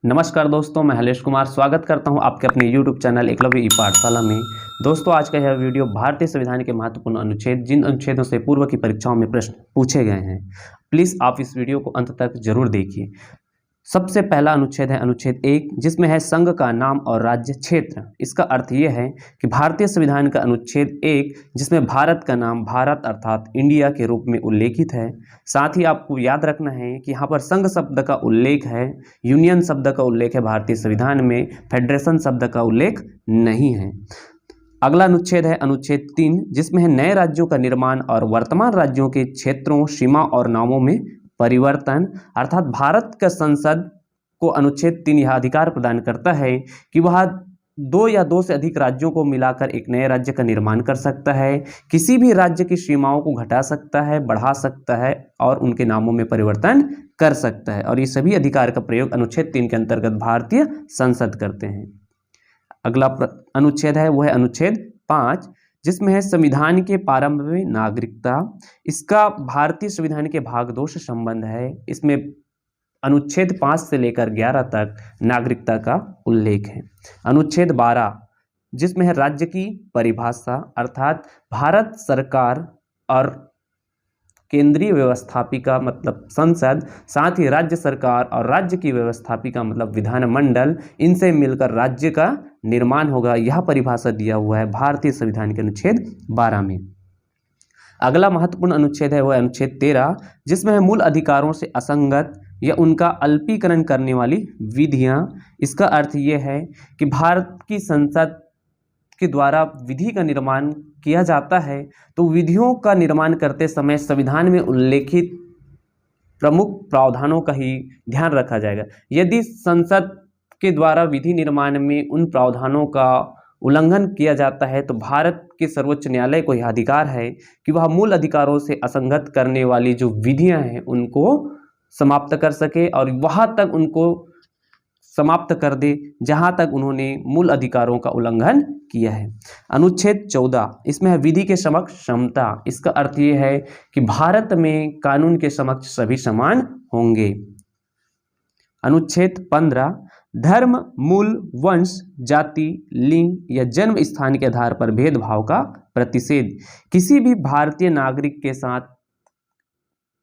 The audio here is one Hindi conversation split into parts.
नमस्कार दोस्तों, मैं हलेश कुमार स्वागत करता हूं आपके अपने YouTube चैनल एकलव्य ई पाठशाला में। दोस्तों, आज का यह वीडियो भारतीय संविधान के महत्वपूर्ण अनुच्छेद, जिन अनुच्छेदों से पूर्व की परीक्षाओं में प्रश्न पूछे गए हैं, प्लीज़ आप इस वीडियो को अंत तक जरूर देखिए। सबसे पहला अनुच्छेद है अनुच्छेद 1, जिसमें है संघ का नाम और राज्य क्षेत्र। इसका अर्थ यह है कि भारतीय संविधान का अनुच्छेद 1, जिसमें भारत का नाम भारत अर्थात इंडिया के रूप में उल्लेखित है। साथ ही आपको याद रखना है कि यहाँ पर संघ शब्द का उल्लेख है, यूनियन शब्द का उल्लेख है भारतीय संविधान में, फेडरेशन शब्द का उल्लेख नहीं है। अगला अनुच्छेद है अनुच्छेद 3, जिसमें है नए राज्यों का निर्माण और वर्तमान राज्यों के क्षेत्रों, सीमा और नामों में परिवर्तन। अर्थात भारत का संसद को अनुच्छेद 3 यह अधिकार प्रदान करता है कि वह 2 या 2 से अधिक राज्यों को मिलाकर एक नए राज्य का निर्माण कर सकता है, किसी भी राज्य की सीमाओं को घटा सकता है, बढ़ा सकता है और उनके नामों में परिवर्तन कर सकता है। और ये सभी अधिकार का प्रयोग अनुच्छेद 3 के अंतर्गत भारतीय संसद करते हैं। अगला अनुच्छेद है वो है अनुच्छेद 5, जिसमें है संविधान के प्रारंभ में नागरिकता। इसका भारतीय संविधान के भाग 2 से संबंध है। इसमें अनुच्छेद 5 से लेकर 11 तक नागरिकता का उल्लेख है। अनुच्छेद 12, जिसमें है राज्य की परिभाषा, अर्थात भारत सरकार और केंद्रीय व्यवस्थापिका मतलब संसद, साथ ही राज्य सरकार और राज्य की व्यवस्थापिका मतलब विधानमंडल, इनसे मिलकर राज्य का निर्माण होगा। यह परिभाषा दिया हुआ है भारतीय संविधान के अनुच्छेद 12 में। अगला महत्वपूर्ण अनुच्छेद है वह अनुच्छेद 13, जिसमें है मूल अधिकारों से असंगत या उनका अल्पीकरण करने वाली विधियां। इसका अर्थ यह है कि भारत की संसद के द्वारा विधि का निर्माण किया जाता है, तो विधियों का निर्माण करते समय संविधान में उल्लेखित प्रमुख प्रावधानों का ही ध्यान रखा जाएगा। यदि संसद के द्वारा विधि निर्माण में उन प्रावधानों का उल्लंघन किया जाता है, तो भारत के सर्वोच्च न्यायालय को यह अधिकार है कि वह मूल अधिकारों से असंगत करने वाली जो विधियां हैं उनको समाप्त कर सके और वहां तक उनको समाप्त कर दे जहां तक उन्होंने मूल अधिकारों का उल्लंघन किया है। अनुच्छेद 14, इसमें है विधि के समक्ष समता। इसका अर्थ ये है कि भारत में कानून के समक्ष सभी समान होंगे। अनुच्छेद 15, धर्म, मूल, वंश, जाति, लिंग या जन्म स्थान के आधार पर भेदभाव का प्रतिषेध। किसी भी भारतीय नागरिक के साथ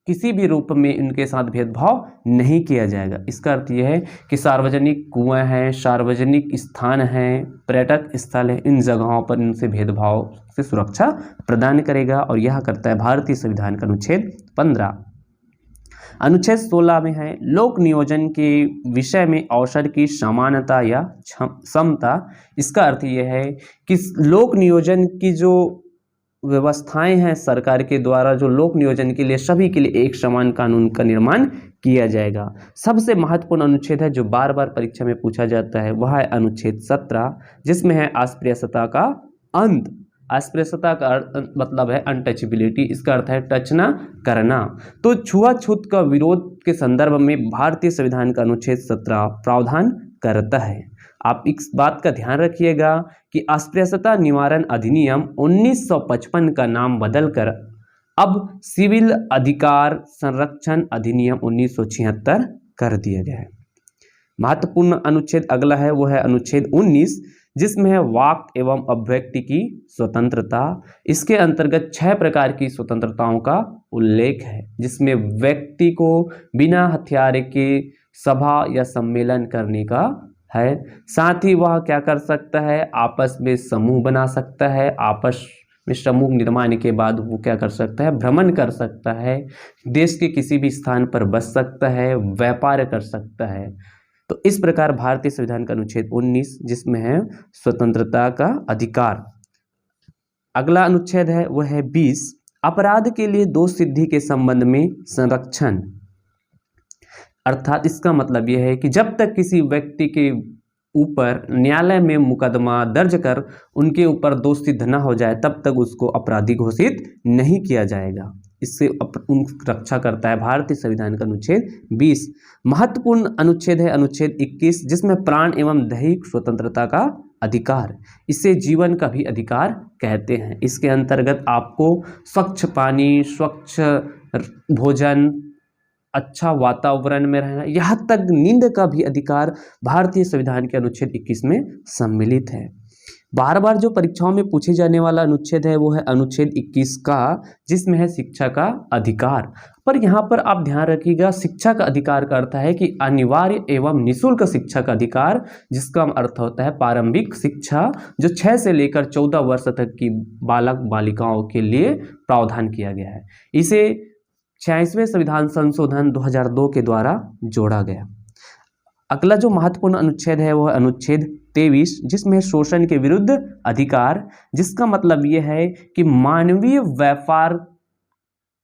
किसी भी रूप में उनके साथ भेदभाव नहीं किया जाएगा। इसका अर्थ यह है कि सार्वजनिक कुएं हैं, सार्वजनिक स्थान हैं, पर्यटक स्थल है, इन जगहों पर इनसे भेदभाव से सुरक्षा प्रदान करेगा और यह करता है भारतीय संविधान का अनुच्छेद 15। अनुच्छेद 16 में है लोक नियोजन के विषय में अवसर की समानता या समता। इसका अर्थ यह है कि लोक नियोजन की जो व्यवस्थाएं हैं सरकार के द्वारा, जो लोक नियोजन के लिए सभी के लिए एक समान कानून का निर्माण किया जाएगा। सबसे महत्वपूर्ण अनुच्छेद है जो बार बार परीक्षा में पूछा जाता है, वह है अनुच्छेद 17, जिसमें है अस्पृश्यता का अंत। अस्पृश्यता का मतलब है अनटचेबिलिटी। इसका अर्थ है टच ना करना। तो छुआछूत का विरोध के संदर्भ में भारतीय संविधान का अनुच्छेद 17 प्रावधान करता है। आप इस बात का ध्यान रखिएगा कि अस्पृश्यता निवारण अधिनियम 1955 का नाम बदलकर अब सिविल अधिकार संरक्षण अधिनियम 1976 कर दिया गया है। महत्वपूर्ण अनुच्छेद अगला है वो है अनुच्छेद 19, जिसमें है वाक एवं अभिव्यक्ति की स्वतंत्रता। इसके अंतर्गत 6 प्रकार की स्वतंत्रताओं का उल्लेख है, जिसमें व्यक्ति को बिना हथियार के सभा या सम्मेलन करने का है। साथ ही वह क्या कर सकता है, आपस में समूह बना सकता है, आपस में समूह निर्माण के बाद वो क्या कर सकता है, भ्रमण कर सकता है, देश के किसी भी स्थान पर बस सकता है, व्यापार कर सकता है। तो इस प्रकार भारतीय संविधान का अनुच्छेद 19, जिसमें है स्वतंत्रता का अधिकार। अगला अनुच्छेद है वह है 20, अपराध के लिए दोष सिद्धि के संबंध में संरक्षण। अर्थात इसका मतलब यह है कि जब तक किसी व्यक्ति के ऊपर न्यायालय में मुकदमा दर्ज कर उनके ऊपर दोष सिद्ध न हो जाए, तब तक उसको अपराधी घोषित नहीं किया जाएगा। इससे रक्षा करता है भारतीय संविधान का अनुच्छेद 20। महत्वपूर्ण अनुच्छेद है अनुच्छेद 21, जिसमें प्राण एवं दैहिक स्वतंत्रता का अधिकार। इसे जीवन का भी अधिकार कहते हैं। इसके अंतर्गत आपको स्वच्छ पानी, स्वच्छ भोजन अच्छा वातावरण में रहना, यहाँ तक नींद का भी अधिकार भारतीय संविधान के अनुच्छेद 21 में सम्मिलित है। बार बार जो परीक्षाओं में पूछे जाने वाला अनुच्छेद है वो है अनुच्छेद 21 का, जिसमें है शिक्षा का अधिकार। पर यहाँ पर आप ध्यान रखिएगा, शिक्षा का अधिकार का अर्थ है कि अनिवार्य एवं निःशुल्क शिक्षा का अधिकार, जिसका अर्थ होता है प्रारंभिक शिक्षा, जो 6 से लेकर 14 वर्ष तक की बालक बालिकाओं के लिए प्रावधान किया गया है। इसे 46वें संविधान संशोधन 2002 के द्वारा जोड़ा गया। अगला जो महत्वपूर्ण अनुच्छेद है वो है अनुच्छेद 23, जिसमें शोषण के विरुद्ध अधिकार, जिसका मतलब ये है कि मानवीय व्यापार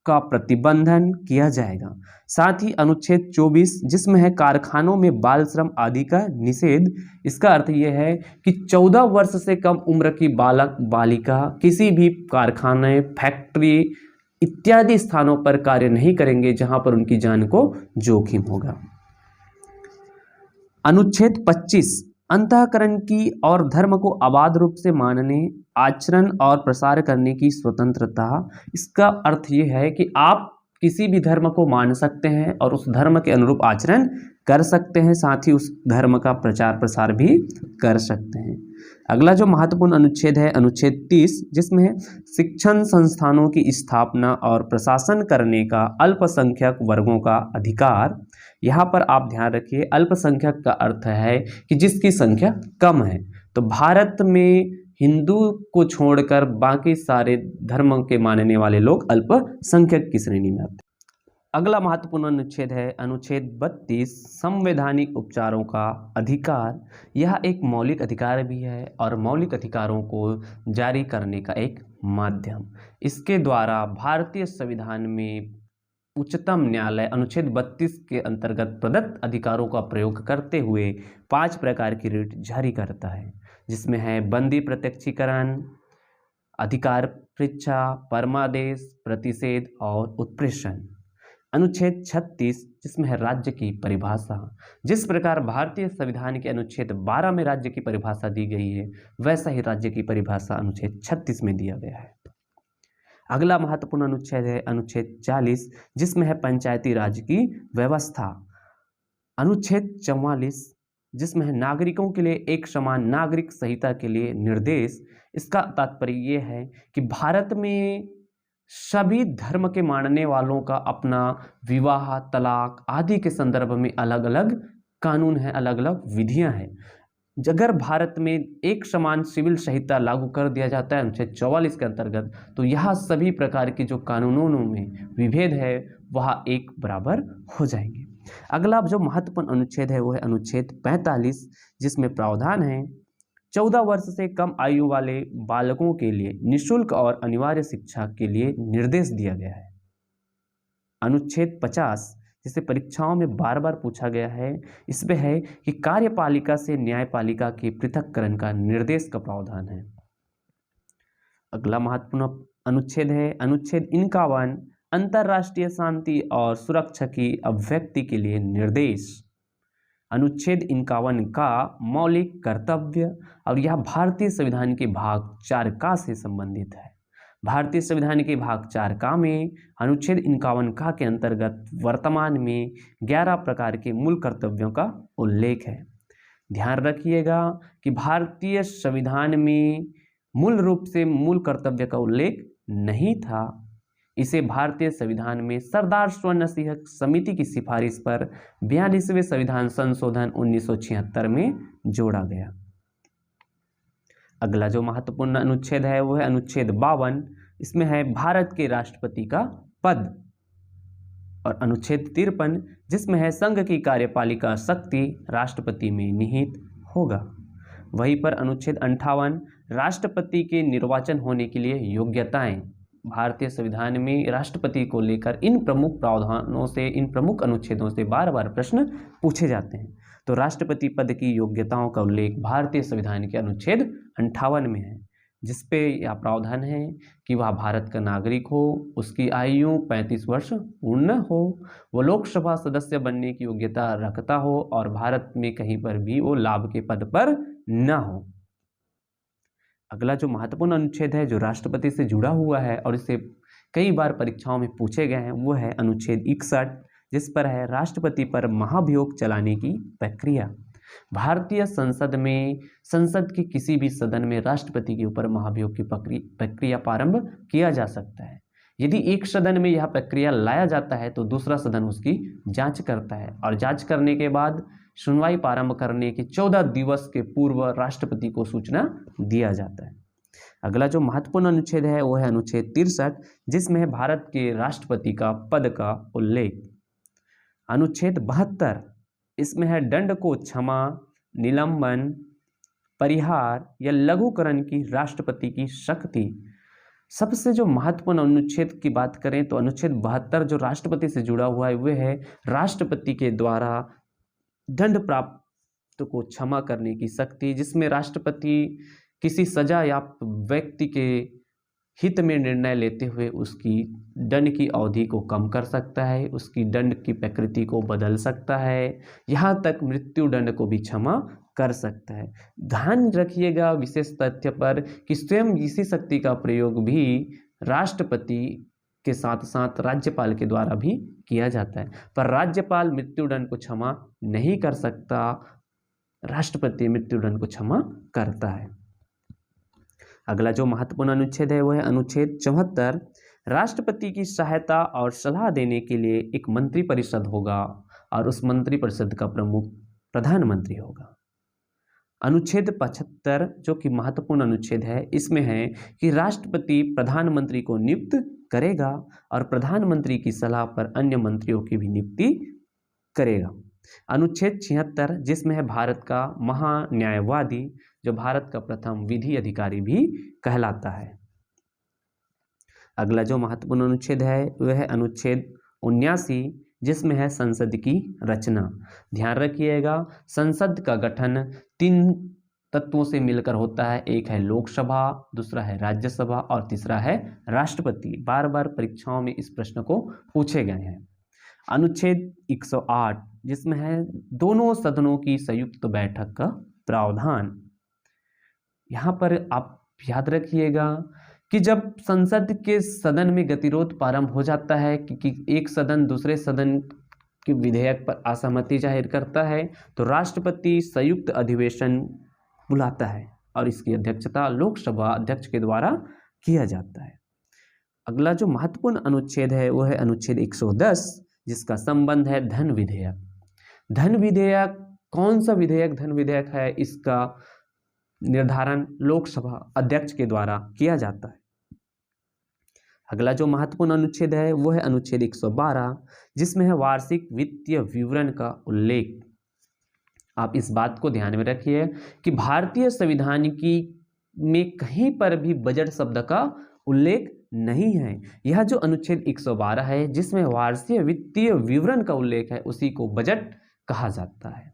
का प्रतिबंधन किया जाएगा। साथ ही अनुच्छेद 24, जिसमें है कारखानों में बाल श्रम आदि का निषेध। इसका अर्थ ये है कि 14 वर्ष से कम उम्र की बालक बालिका किसी भी कारखाने, फैक्ट्री इत्यादि स्थानों पर कार्य नहीं करेंगे जहां पर उनकी जान को जोखिम होगा। अनुच्छेद 25, अंतःकरण की और धर्म को अबाध रूप से मानने, आचरण और प्रसार करने की स्वतंत्रता। इसका अर्थ ये है कि आप किसी भी धर्म को मान सकते हैं और उस धर्म के अनुरूप आचरण कर सकते हैं, साथ ही उस धर्म का प्रचार प्रसार भी कर सकते हैं। अगला जो महत्वपूर्ण अनुच्छेद है अनुच्छेद 30, जिसमें शिक्षण संस्थानों की स्थापना और प्रशासन करने का अल्पसंख्यक वर्गों का अधिकार। यहाँ पर आप ध्यान रखिए, अल्पसंख्यक का अर्थ है कि जिसकी संख्या कम है। तो भारत में हिंदू को छोड़कर बाकी सारे धर्म के मानने वाले लोग अल्पसंख्यक की श्रेणी में आते हैं। अगला महत्वपूर्ण अनुच्छेद है अनुच्छेद 32, संवैधानिक उपचारों का अधिकार। यह एक मौलिक अधिकार भी है और मौलिक अधिकारों को जारी करने का एक माध्यम। इसके द्वारा भारतीय संविधान में उच्चतम न्यायालय अनुच्छेद 32 के अंतर्गत प्रदत्त अधिकारों का प्रयोग करते हुए 5 प्रकार की रिट जारी करता है, जिसमें है बंदी प्रत्यक्षीकरण, अधिकार परीक्षा, परमादेश, प्रतिषेध और उत्प्रेषण। अनुच्छेद 36, जिसमें है राज्य की परिभाषा। जिस प्रकार भारतीय संविधान के अनुच्छेद 12 में राज्य की परिभाषा दी गई है, वैसा ही राज्य की परिभाषा अनुच्छेद 36 में दिया गया है। अगला महत्वपूर्ण अनुच्छेद है अनुच्छेद 40, जिसमें है पंचायती राज की व्यवस्था। अनुच्छेद 44, जिसमें है नागरिकों के लिए एक समान नागरिक संहिता के लिए निर्देश। इसका तात्पर्य ये है कि भारत में सभी धर्म के मानने वालों का अपना विवाह, तलाक आदि के संदर्भ में अलग अलग कानून है, अलग अलग विधियां हैं। अगर भारत में एक समान सिविल संहिता लागू कर दिया जाता है अनुच्छेद 44 के अंतर्गत, तो यह सभी प्रकार के जो कानूनों में विभेद है वह एक बराबर हो जाएंगे। अगला जो महत्वपूर्ण अनुच्छेद है वो है अनुच्छेद 45, जिसमें प्रावधान है 14 वर्ष से कम आयु वाले बालकों के लिए निःशुल्क और अनिवार्य शिक्षा के लिए निर्देश दिया गया है। अनुच्छेद 50, जिसे परीक्षाओं में बार बार पूछा गया है, इसमें है कि कार्यपालिका से न्यायपालिका के पृथक्करण का निर्देश का प्रावधान है। अगला महत्वपूर्ण अनुच्छेद है अनुच्छेद 51, अंतर्राष्ट्रीय शांति और सुरक्षा की अभिव्यक्ति के लिए निर्देश। अनुच्छेद 51 का मौलिक कर्तव्य, और यह भारतीय संविधान के भाग 4 का से संबंधित है। भारतीय संविधान के भाग 4 का में अनुच्छेद 51 का के अंतर्गत वर्तमान में 11 प्रकार के मूल कर्तव्यों का उल्लेख है। ध्यान रखिएगा कि भारतीय संविधान में मूल रूप से मूल कर्तव्य का उल्लेख नहीं था। इसे भारतीय संविधान में सरदार स्वर्ण सिंह समिति की सिफारिश पर 42वें संविधान संशोधन 1976 में जोड़ा गया। अगला जो महत्वपूर्ण अनुच्छेद है वो है अनुच्छेद 52, इसमें है भारत के राष्ट्रपति का पद। और अनुच्छेद 53, जिसमें है संघ की कार्यपालिका शक्ति राष्ट्रपति में निहित होगा। वहीं पर अनुच्छेद 58, राष्ट्रपति के निर्वाचन होने के लिए योग्यताएं। भारतीय संविधान में राष्ट्रपति को लेकर इन प्रमुख प्रावधानों से, इन प्रमुख अनुच्छेदों से बार बार प्रश्न पूछे जाते हैं। तो राष्ट्रपति पद की योग्यताओं का उल्लेख भारतीय संविधान के अनुच्छेद 58 में है, जिसपे यह प्रावधान है कि वह भारत का नागरिक हो, उसकी आयु 35 वर्ष पूर्ण हो, वो लोकसभा सदस्य बनने की योग्यता रखता हो और भारत में कहीं पर भी वो लाभ के पद पर न हो। अगला जो महत्वपूर्ण अनुच्छेद है जो राष्ट्रपति से जुड़ा हुआ है और इसे कई बार परीक्षाओं में पूछे गए हैं, वो है अनुच्छेद 61, जिस पर है राष्ट्रपति पर महाभियोग चलाने की प्रक्रिया। भारतीय संसद में संसद के किसी भी सदन में राष्ट्रपति के ऊपर महाभियोग की प्रक्रिया प्रारंभ किया जा सकता है। यदि एक सदन में यह प्रक्रिया लाया जाता है तो दूसरा सदन उसकी जांच करता है और जांच करने के बाद सुनवाई प्रारंभ करने के 14 दिवस के पूर्व राष्ट्रपति को सूचना दिया जाता है। अगला जो महत्वपूर्ण अनुच्छेद है वो है अनुच्छेद 63, जिसमें है भारत के राष्ट्रपति का पद का उल्लेख। अनुच्छेद 72, इसमें है दंड को क्षमा, निलंबन, परिहार या लघुकरण की राष्ट्रपति की शक्ति। सबसे जो महत्वपूर्ण अनुच्छेद की बात करें तो अनुच्छेद 72 जो राष्ट्रपति से जुड़ा हुआ है वह है राष्ट्रपति के द्वारा दंड प्राप्त को क्षमा करने की शक्ति, जिसमें राष्ट्रपति किसी सजा या व्यक्ति के हित में निर्णय लेते हुए उसकी दंड की अवधि को कम कर सकता है, उसकी दंड की प्रकृति को बदल सकता है, यहाँ तक मृत्यु दंड को भी क्षमा कर सकता है। ध्यान रखिएगा विशेष तथ्य पर कि स्वयं इसी शक्ति का प्रयोग भी राष्ट्रपति के साथ साथ राज्यपाल के द्वारा भी किया जाता है, पर राज्यपाल मृत्युदंड को क्षमा नहीं कर सकता, राष्ट्रपति मृत्युदंड को क्षमा करता है। अगला जो महत्वपूर्ण अनुच्छेद है वह है अनुच्छेद 74। राष्ट्रपति की सहायता और सलाह देने के लिए एक मंत्रिपरिषद होगा और उस मंत्रिपरिषद का प्रमुख प्रधानमंत्री होगा। अनुच्छेद 75 जो कि महत्वपूर्ण अनुच्छेद है, इसमें है कि राष्ट्रपति प्रधानमंत्री को नियुक्त करेगा और प्रधानमंत्री की सलाह पर अन्य मंत्रियों की भी नियुक्ति करेगा। अनुच्छेद 76 जिसमें है भारत का महान्यायवादी, जो भारत का प्रथम विधि अधिकारी भी कहलाता है। अगला जो महत्वपूर्ण अनुच्छेद है वह है अनुच्छेद 79 जिसमें है संसद की रचना। ध्यान रखिएगा संसद का गठन 3 तत्वों से मिलकर होता है, एक है लोकसभा, दूसरा है राज्यसभा और तीसरा है राष्ट्रपति। बार बार परीक्षाओं में इस प्रश्न को पूछे गए हैं। अनुच्छेद 108 जिसमें है दोनों सदनों की संयुक्त बैठक का प्रावधान। यहाँ पर आप याद रखिएगा कि जब संसद के सदन में गतिरोध प्रारंभ हो जाता है कि एक सदन दूसरे सदन के विधेयक पर असहमति जाहिर करता है तो राष्ट्रपति संयुक्त अधिवेशन बुलाता है और इसकी अध्यक्षता लोकसभा अध्यक्ष के द्वारा किया जाता है। अगला जो महत्वपूर्ण अनुच्छेद है वह है अनुच्छेद 110 जिसका संबंध है धन विधेयक। धन विधेयक कौन सा विधेयक धन विधेयक है, इसका निर्धारण लोकसभा अध्यक्ष के द्वारा किया जाता है। अगला जो महत्वपूर्ण अनुच्छेद है वो है अनुच्छेद 112 जिसमें है वार्षिक वित्तीय विवरण का उल्लेख। आप इस बात को ध्यान में रखिए कि भारतीय संविधान की में कहीं पर भी बजट शब्द का उल्लेख नहीं है। यह जो अनुच्छेद 112 है जिसमें वार्षिक वित्तीय विवरण का उल्लेख है उसी को बजट कहा जाता है।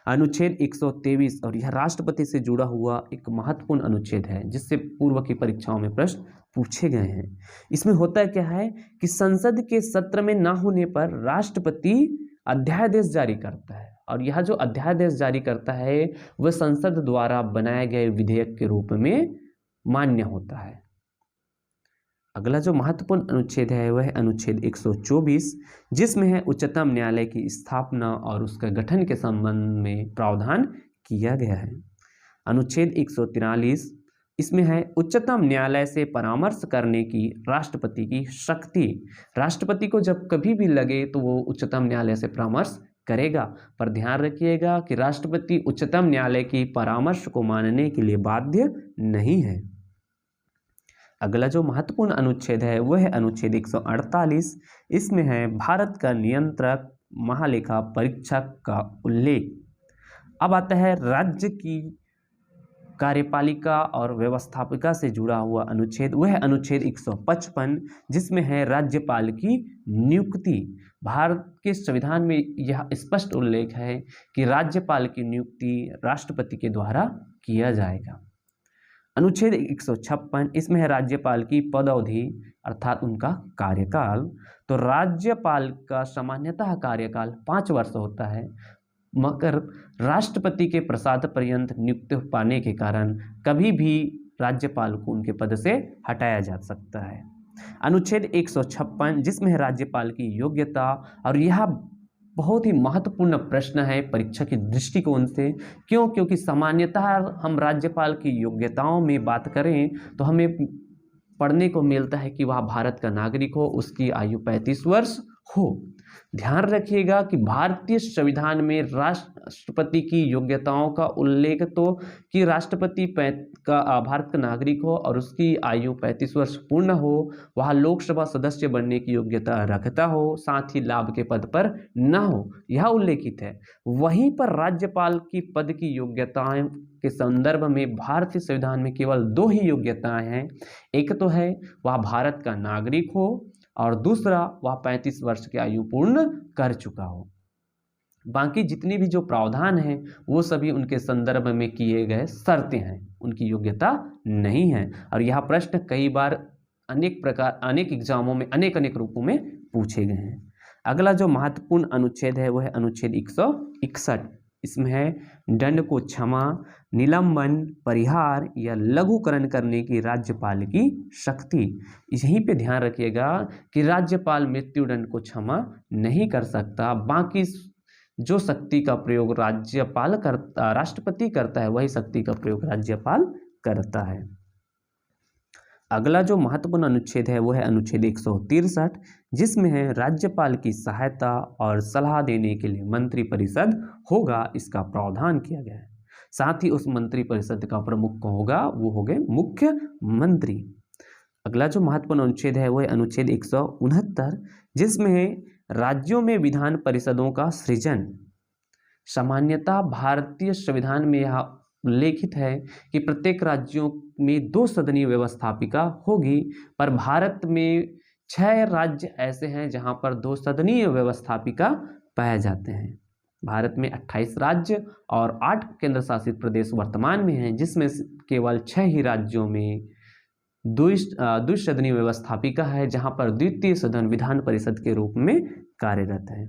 अनुच्छेद 123 और यह राष्ट्रपति से जुड़ा हुआ एक महत्वपूर्ण अनुच्छेद है जिससे पूर्व की परीक्षाओं में प्रश्न पूछे गए हैं। इसमें होता क्या है कि संसद के सत्र में ना होने पर राष्ट्रपति अध्यादेश जारी करता है और यह जो अध्यादेश जारी करता है वह संसद द्वारा बनाए गए विधेयक के रूप में मान्य होता है। अगला जो महत्वपूर्ण अनुच्छेद है वह है अनुच्छेद 124 जिसमें है उच्चतम न्यायालय की स्थापना और उसका गठन के संबंध में प्रावधान किया गया है। अनुच्छेद 143 इसमें है उच्चतम न्यायालय से परामर्श करने की राष्ट्रपति की शक्ति। राष्ट्रपति को जब कभी भी लगे तो वो उच्चतम न्यायालय से परामर्श करेगा, पर ध्यान रखिएगा कि राष्ट्रपति उच्चतम न्यायालय की परामर्श को मानने के लिए बाध्य नहीं है। अगला जो महत्वपूर्ण अनुच्छेद है वह है अनुच्छेद 148। इसमें है भारत का नियंत्रक महालेखा परीक्षक का उल्लेख। अब आता है राज्य की कार्यपालिका और व्यवस्थापिका से जुड़ा हुआ अनुच्छेद, वह है अनुच्छेद 155 जिसमें है राज्यपाल की नियुक्ति। भारत के संविधान में यह स्पष्ट उल्लेख है कि राज्यपाल की नियुक्ति राष्ट्रपति के द्वारा किया जाएगा। अनुच्छेद 156 इसमें है राज्यपाल की पदावधि अर्थात उनका कार्यकाल। तो राज्यपाल का सामान्यतः कार्यकाल 5 वर्ष होता है, मगर राष्ट्रपति के प्रसाद पर्यंत नियुक्ति पाने के कारण कभी भी राज्यपाल को उनके पद से हटाया जा सकता है। अनुच्छेद 156 जिसमें है राज्यपाल की योग्यता, और यह बहुत ही महत्वपूर्ण प्रश्न है परीक्षा के दृष्टिकोण से। क्यों? क्योंकि सामान्यतः हम राज्यपाल की योग्यताओं में बात करें तो हमें पढ़ने को मिलता है कि वह भारत का नागरिक हो, उसकी आयु 35 वर्ष हो। ध्यान रखिएगा कि भारतीय संविधान में राष्ट्रपति की योग्यताओं का उल्लेख तो कि राष्ट्रपति भारत का नागरिक हो और उसकी आयु 35 वर्ष पूर्ण हो, वह लोकसभा सदस्य बनने की योग्यता रखता हो, साथ ही लाभ के पद पर न हो, यह उल्लेखित है। वहीं पर राज्यपाल की पद की योग्यताएं के संदर्भ में भारतीय संविधान में केवल 2 ही योग्यताएं हैं। एक तो है वह भारत का नागरिक हो और दूसरा वह 35 वर्ष की आयु पूर्ण कर चुका हो। बाकी जितनी भी जो प्रावधान हैं वो सभी उनके संदर्भ में किए गए शर्तें हैं, उनकी योग्यता नहीं है। और यह प्रश्न कई बार अनेक एग्जामों में अनेक रूपों में पूछे गए हैं। अगला जो महत्वपूर्ण अनुच्छेद है वो है अनुच्छेद 161। इसमें है दंड को क्षमा, निलंबन, परिहार या लघुकरण करने की राज्यपाल की शक्ति। यहीं पे ध्यान रखिएगा कि राज्यपाल मृत्युदंड को क्षमा नहीं कर सकता, बाकी जो शक्ति का प्रयोग राष्ट्रपति करता है वही शक्ति का प्रयोग राज्यपाल करता है। अगला जो महत्वपूर्ण अनुच्छेद है वो है अनुच्छेद 163 जिसमें है राज्यपाल की सहायता और सलाह देने के लिए मंत्रिपरिषद होगा, इसका प्रावधान किया गया है। साथ ही उस मंत्रिपरिषद का प्रमुख कौन होगा? वो हो गए मुख्यमंत्री। अगला जो महत्वपूर्ण अनुच्छेद है वो है अनुच्छेद 169 जिसमें है राज्यों में विधान परिषदों का सृजन। सामान्यतः भारतीय संविधान में यह उल्लेखित है कि प्रत्येक राज्यों में 2 सदनीय व्यवस्थापिका होगी, पर भारत में 6 राज्य ऐसे हैं जहां पर 2 सदनीय व्यवस्थापिका पाए जाते हैं। भारत में 28 राज्य और 8 केंद्र शासित प्रदेश वर्तमान में हैं, जिसमें केवल 6 ही राज्यों में द्विसदनीय व्यवस्थापिका है, जहां पर द्वितीय सदन विधान परिषद के रूप में कार्यरत है।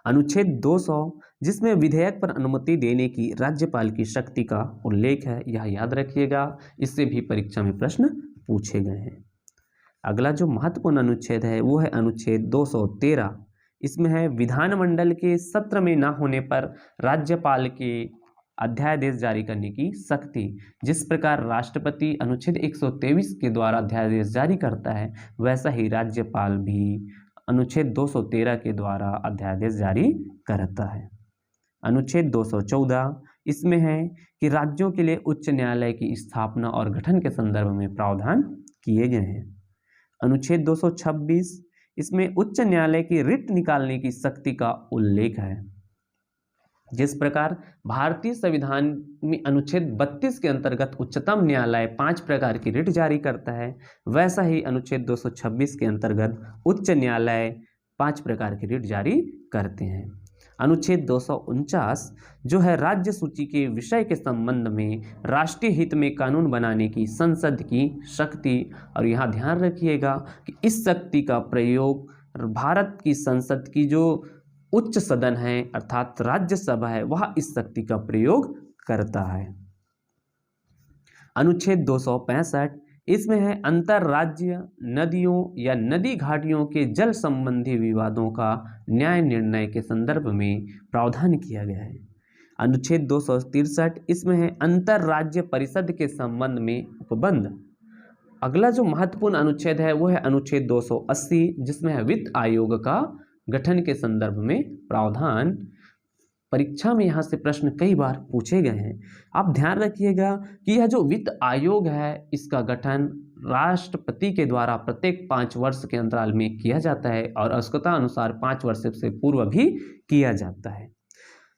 अनुच्छेद 200 जिसमें विधेयक पर अनुमति देने की राज्यपाल की शक्ति का उल्लेख है, यह याद रखिएगा, इससे भी परीक्षा में प्रश्न पूछे गए हैं। अगला जो महत्वपूर्ण अनुच्छेद है वो है अनुच्छेद 213। इसमें है विधानमंडल के सत्र में न होने पर राज्यपाल के अध्यादेश जारी करने की शक्ति। जिस प्रकार राष्ट्रपति अनुच्छेद 123 के द्वारा अध्यादेश जारी करता है, वैसा ही राज्यपाल भी अनुच्छेद 213 के द्वारा अध्यादेश जारी करता है। अनुच्छेद 214 इसमें है कि राज्यों के लिए उच्च न्यायालय की स्थापना और गठन के संदर्भ में प्रावधान किए गए हैं। अनुच्छेद 226 इसमें उच्च न्यायालय की रिट निकालने की शक्ति का उल्लेख है। जिस प्रकार भारतीय संविधान में अनुच्छेद 32 के अंतर्गत उच्चतम न्यायालय 5 प्रकार की रिट जारी करता है, वैसा ही अनुच्छेद 226 के अंतर्गत उच्च न्यायालय 5 प्रकार की रिट जारी करते हैं। अनुच्छेद 249 जो है राज्य सूची के विषय के संबंध में राष्ट्रीय हित में कानून बनाने की संसद की शक्ति। और यहाँ ध्यान रखिएगा कि इस शक्ति का प्रयोग भारत की संसद की जो उच्च सदन है अर्थात राज्यसभा है, वह इस शक्ति का प्रयोग करता है। अनुच्छेद 265 इसमें है अंतर्राज्यीय नदियों या नदी घाटियों के जल संबंधी विवादों का न्याय निर्णय के संदर्भ में प्रावधान किया गया है। अनुच्छेद 263 इसमें है अंतर्राज्य परिषद के संबंध में उपबंध। अगला जो महत्वपूर्ण अनुच्छेद है वो है अनुच्छेद 280 जिसमें है वित्त आयोग का गठन के संदर्भ में प्रावधान। परीक्षा में यहाँ से प्रश्न कई बार पूछे गए हैं। आप ध्यान रखिएगा कि यह जो वित्त आयोग है इसका गठन राष्ट्रपति के द्वारा प्रत्येक 5 वर्ष के अंतराल में किया जाता है और आवश्यकता अनुसार 5 वर्ष से पूर्व भी किया जाता है।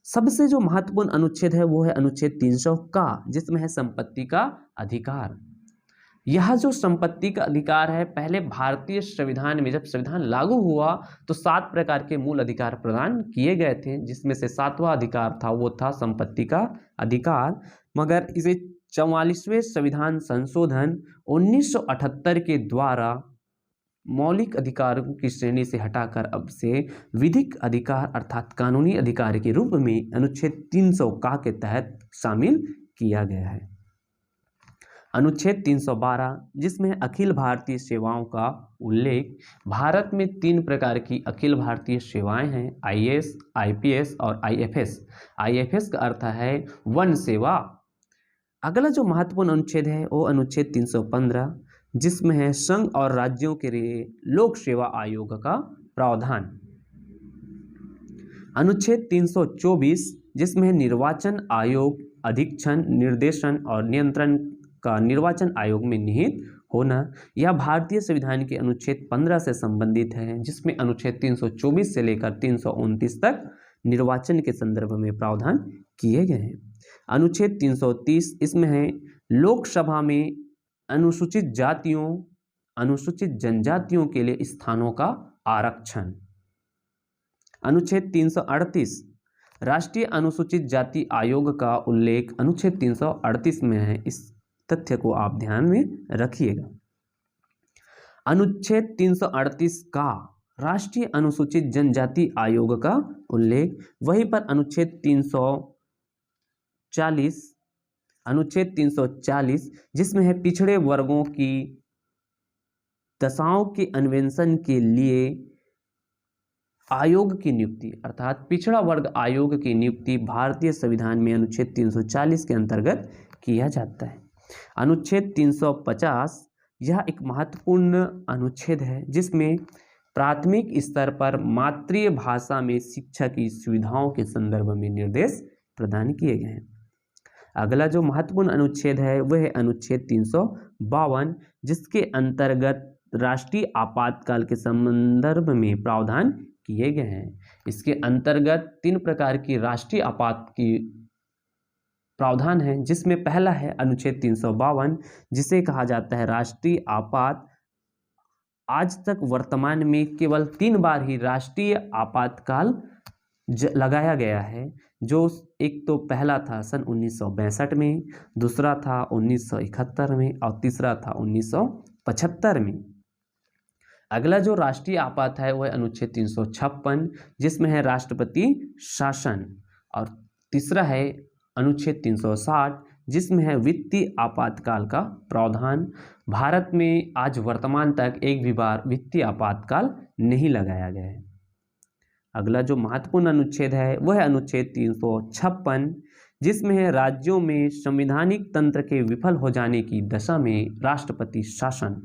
सबसे जो महत्वपूर्ण अनुच्छेद है वो है अनुच्छेद 300 का, जिसमें है संपत्ति का अधिकार। यह जो संपत्ति का अधिकार है, पहले भारतीय संविधान में जब संविधान लागू हुआ तो 7 प्रकार के मूल अधिकार प्रदान किए गए थे, जिसमें से 7वां अधिकार था वो था संपत्ति का अधिकार। मगर इसे 44वें संविधान संशोधन 1978 के द्वारा मौलिक अधिकारों की श्रेणी से हटाकर अब से विधिक अधिकार अर्थात कानूनी अधिकार के रूप में अनुच्छेद 300 का के तहत शामिल किया गया है। अनुच्छेद 312 जिसमें अखिल भारतीय सेवाओं का उल्लेख। भारत में 3 प्रकार की अखिल भारतीय सेवाएं हैं, आईएएस, आईपीएस और आईएफएस। आईएफएस का अर्थ है वन सेवा। अगला जो महत्वपूर्ण अनुच्छेद है वो अनुच्छेद 315 जिसमें है संघ और राज्यों के लिए लोक सेवा आयोग का प्रावधान। अनुच्छेद 324 जिसमें निर्वाचन आयोग अधीक्षण, निर्देशन और नियंत्रण का निर्वाचन आयोग में निहित होना। यह भारतीय संविधान के अनुच्छेद 15 से संबंधित है, जिसमें अनुच्छेद 324 से लेकर 329 तक निर्वाचन के संदर्भ में प्रावधान किए गए हैं। अनुच्छेद 330 इसमें है लोकसभा में अनुसूचित जातियों, अनुसूचित जनजातियों के लिए स्थानों का आरक्षण। अनुच्छेद 338 राष्ट्रीय अनुसूचित जाति आयोग का उल्लेख अनुच्छेद 338 में है। इस तथ्य को आप ध्यान में रखिएगा। अनुच्छेद 338 का राष्ट्रीय अनुसूचित जनजाति आयोग का उल्लेख। वहीं पर अनुच्छेद 340 जिसमें है पिछड़े वर्गों की दशाओं के अन्वेषण के लिए आयोग की नियुक्ति, अर्थात पिछड़ा वर्ग आयोग की नियुक्ति भारतीय संविधान में अनुच्छेद 340 के अंतर्गत किया जाता है। अनुच्छेद 350 यह एक महत्वपूर्ण अनुच्छेद है जिसमें प्राथमिक स्तर पर मातृभाषा में शिक्षा की सुविधाओं के संदर्भ में निर्देश प्रदान किए गए हैं। अगला जो महत्वपूर्ण अनुच्छेद है वह है अनुच्छेद 352 जिसके अंतर्गत राष्ट्रीय आपातकाल के संदर्भ में प्रावधान किए गए हैं। इसके अंतर्गत 3 प्रकार की राष्ट्रीय आपात की प्रावधान है, जिसमें पहला है अनुच्छेद 352 जिसे कहा जाता है राष्ट्रीय आपात। आज तक वर्तमान में केवल 3 बार ही राष्ट्रीय आपातकाल लगाया गया है, जो एक तो पहला था सन 1962 में, दूसरा था 1971 में और तीसरा था 1975 में। अगला जो राष्ट्रीय आपात है वह अनुच्छेद 356 जिसमें है राष्ट्रपति शासन, और तीसरा है अनुच्छेद 360 जिसमें है वित्तीय आपातकाल का प्रावधान। भारत में आज वर्तमान तक एक भी बार वित्तीय आपातकाल नहीं लगाया गया है। अगला जो महत्वपूर्ण अनुच्छेद है वह है अनुच्छेद 356 जिसमें है राज्यों में संवैधानिक तंत्र के विफल हो जाने की दशा में राष्ट्रपति शासन।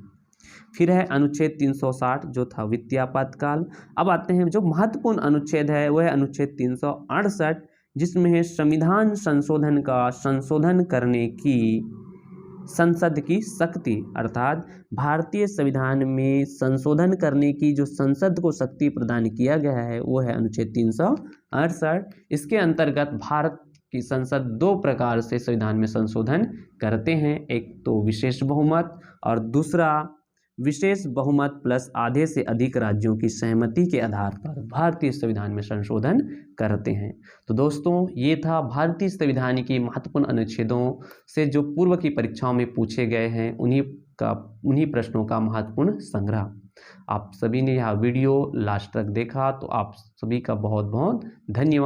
फिर है अनुच्छेद 360 जो था वित्तीय आपातकाल। अब आते हैं जो महत्वपूर्ण अनुच्छेद है वह है अनुच्छेद 368 जिसमें है संविधान संशोधन का संशोधन करने की संसद की शक्ति, अर्थात भारतीय संविधान में संशोधन करने की जो संसद को शक्ति प्रदान किया गया है वो है अनुच्छेद 368। इसके अंतर्गत भारत की संसद 2 प्रकार से संविधान में संशोधन करते हैं, एक तो विशेष बहुमत और दूसरा विशेष बहुमत प्लस आधे से अधिक राज्यों की सहमति के आधार पर भारतीय संविधान में संशोधन करते हैं। तो दोस्तों ये था भारतीय संविधान की महत्वपूर्ण अनुच्छेदों से जो पूर्व की परीक्षाओं में पूछे गए हैं उन्हीं प्रश्नों का महत्वपूर्ण संग्रह। आप सभी ने यह वीडियो लास्ट तक देखा तो आप सभी का बहुत बहुत धन्यवाद।